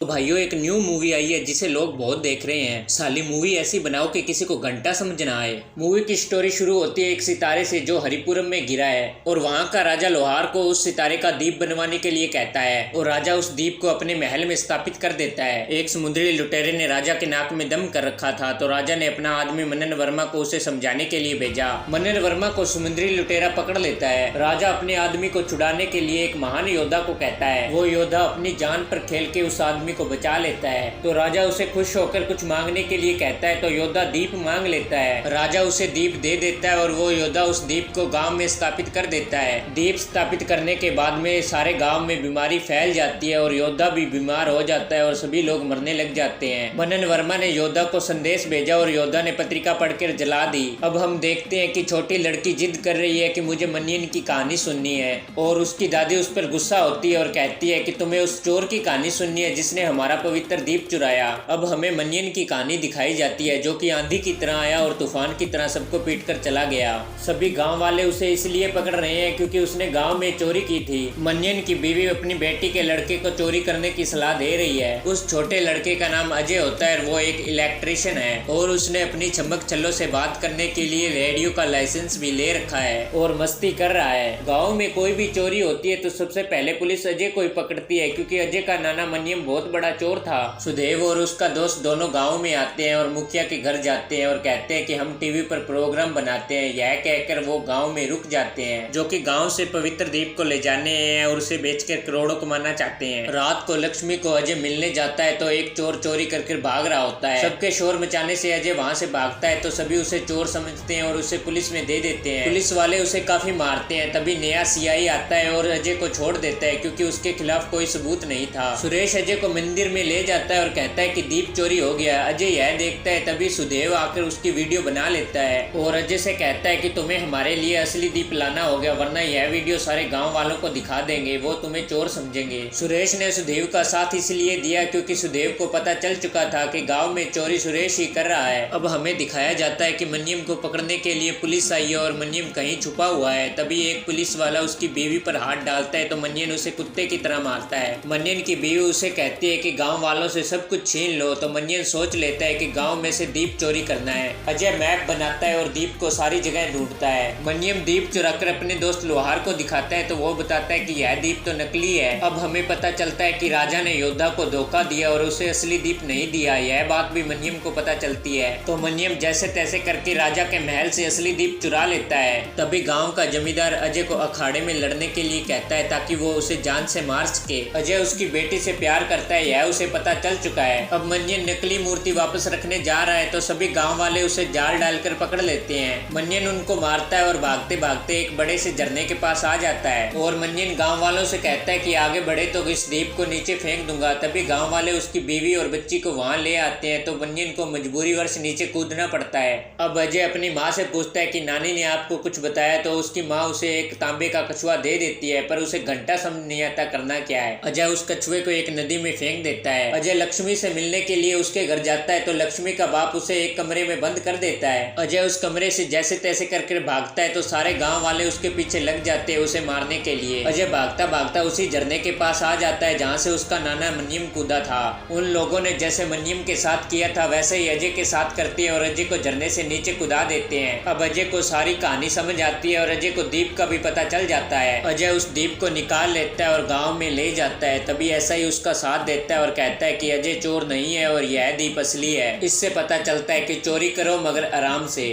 तो भाइयों, एक न्यू मूवी आई है जिसे लोग बहुत देख रहे हैं। साली मूवी ऐसी बनाओ कि किसी को घंटा समझ ना आए। मूवी की स्टोरी शुरू होती है एक सितारे से जो हरिपुरम में गिरा है और वहाँ का राजा लोहार को उस सितारे का दीप बनवाने के लिए कहता है और राजा उस दीप को अपने महल में स्थापित कर देता है। एक समुद्री लुटेरे ने राजा के नाक में दम कर रखा था तो राजा ने अपना आदमी मनन वर्मा को उसे समझाने के लिए भेजा। मनन वर्मा को समुद्री लुटेरा पकड़ लेता है। राजा अपने आदमी को छुड़ाने के लिए एक महान योद्धा को कहता है। वो योद्धा अपनी जान पर खेल के उस आदमी को बचा लेता है। तो राजा उसे खुश होकर कुछ मांगने के लिए कहता है तो योद्धा दीप मांग लेता है। राजा उसे दीप दे देता है और वो योद्धा उस दीप को गांव में स्थापित कर देता है। दीप स्थापित करने के बाद में सारे गांव में बीमारी फैल जाती है और योद्धा भी बीमार हो जाता है और सभी लोग मरने लग जाते हैं। मनन वर्मा ने योद्धा को संदेश भेजा और योद्धा ने पत्रिका पढ़कर जला दी। अब हम देखते हैं कि छोटी लड़की जिद कर रही है कि मुझे मनियन की कहानी सुननी है और उसकी दादी उस पर गुस्सा होती है और कहती है कि तुम्हें उस चोर की कहानी सुननी है जिसने हमारा पवित्र दीप चुराया। अब हमें मनियन की कहानी दिखाई जाती है जो कि आंधी की तरह आया और तूफान की तरह सबको पीट कर चला गया। सभी गांव वाले उसे इसलिए पकड़ रहे हैं क्योंकि उसने गांव में चोरी की थी। मनियन की बीवी अपनी बेटी के लड़के को चोरी करने की सलाह दे रही है। उस छोटे लड़के का नाम अजय होता है। वो एक इलेक्ट्रिशियन है और उसने अपनी चमक छल्लों से बात करने के लिए रेडियो का लाइसेंस भी ले रखा है और मस्ती कर रहा है। गाँव में कोई भी चोरी होती है तो सबसे पहले पुलिस अजय को ही पकड़ती है क्योंकि अजय का नाना मनियम बहुत बड़ा चोर था। सुदेव और उसका दोस्त दोनों गांव में आते हैं और मुखिया के घर जाते हैं और कहते हैं कि हम टीवी पर प्रोग्राम बनाते हैं। यह कहकर वो गांव में रुक जाते हैं जो कि गांव से पवित्र दीप को ले जाने हैं और उसे बेचकर करोड़ों कमाना चाहते हैं। रात को लक्ष्मी को अजय मिलने जाता है तो एक चोर चोरी करके भाग रहा होता है। सबके शोर मचाने से अजय वहां से भागता है तो सभी उसे चोर समझते हैं और उसे पुलिस में दे देते हैं। पुलिस वाले उसे काफी मारते हैं। तभी नया सीआई आता है और अजय को छोड़ देता है क्योंकि उसके खिलाफ कोई सबूत नहीं था। सुरेश अजय को मंदिर में ले जाता है और कहता है कि दीप चोरी हो गया। अजय यह देखता है तभी सुदेव आकर उसकी वीडियो बना लेता है और अजय से कहता है कि तुम्हें हमारे लिए असली दीप लाना होगा वरना यह वीडियो सारे गांव वालों को दिखा देंगे, वो तुम्हें चोर समझेंगे। सुरेश ने सुदेव का साथ इसलिए दिया क्योंकि सुदेव को पता चल चुका था कि गांव में चोरी सुरेश ही कर रहा है। अब हमें दिखाया जाता है कि मनियम को पकड़ने के लिए पुलिस आई है और मनियम कहीं छुपा हुआ है। तभी एक पुलिस वाला उसकी बीवी पर हाथ डालता है तो मनियन उसे कुत्ते की तरह मारता है। मनियन की बीवी उसे कहती है कि गाँव वालों से सब कुछ छीन लो तो मनियन सोच लेता है कि गांव में से दीप चोरी करना है। अजय मैप बनाता है और दीप को सारी जगह ढूंढता है। मनियम दीप चुराकर अपने दोस्त लोहार को दिखाता है तो वो बताता है कि यह दीप तो नकली है। अब हमें पता चलता है कि राजा ने योद्धा को धोखा दिया और उसे असली दीप नहीं दिया। यह बात भी मनियम को पता चलती है तो मनियम जैसे तैसे करके राजा के महल से असली दीप चुरा लेता है। तभी गाँव का जमींदार अजय को अखाड़े में लड़ने के लिए कहता है ताकि वो उसे जान से मार सके। अजय उसकी बेटी से प्यार करता है, यह उसे पता चल चुका है। अब मनियन नकली मूर्ति वापस रखने जा रहा है तो सभी गांव वाले उसे जाल डालकर पकड़ लेते हैं। मनियन उनको मारता है और भागते भागते एक बड़े से झरने के पास आ जाता है और मनियन गांव वालों से कहता है कि आगे बढ़े तो इस दीप को नीचे फेंक दूंगा। तभी गांव वाले उसकी बीवी और बच्ची को वहां ले आते हैं तो मनियन को मजबूरीवश नीचे कूदना पड़ता है। अब अजय अपनी माँ से पूछता है कि नानी ने आपको कुछ बताया तो उसकी माँ उसे एक तांबे का कछुआ दे देती है पर उसे घंटा समझ नहीं आता करना क्या है। अजय उस कछुए को एक नदी में फेंक देता है। अजय लक्ष्मी से मिलने के लिए उसके घर जाता है तो लक्ष्मी का बाप उसे एक कमरे में बंद कर देता है। अजय उस कमरे से जैसे तैसे करके भागता है तो सारे गांव वाले उसके पीछे लग जाते हैं उसे मारने के लिए। अजय भागता भागता उसी झरने के पास आ जाता है जहां से उसका नाना मनियम कूदा था। उन लोगों ने जैसे मनियम के साथ किया था वैसे ही अजय के साथ करते हैं और अजय को झरने से नीचे कूदा देते हैं। अब अजय को सारी कहानी समझ आती है और अजय को दीप का भी पता चल जाता है। अजय उस दीप को निकाल लेता है और गाँव में ले जाता है। तभी ऐसा ही उसका साथ देता है और कहता है कि अजय चोर नहीं है और यह दीप असली है। इससे पता चलता है कि चोरी करो मगर आराम से।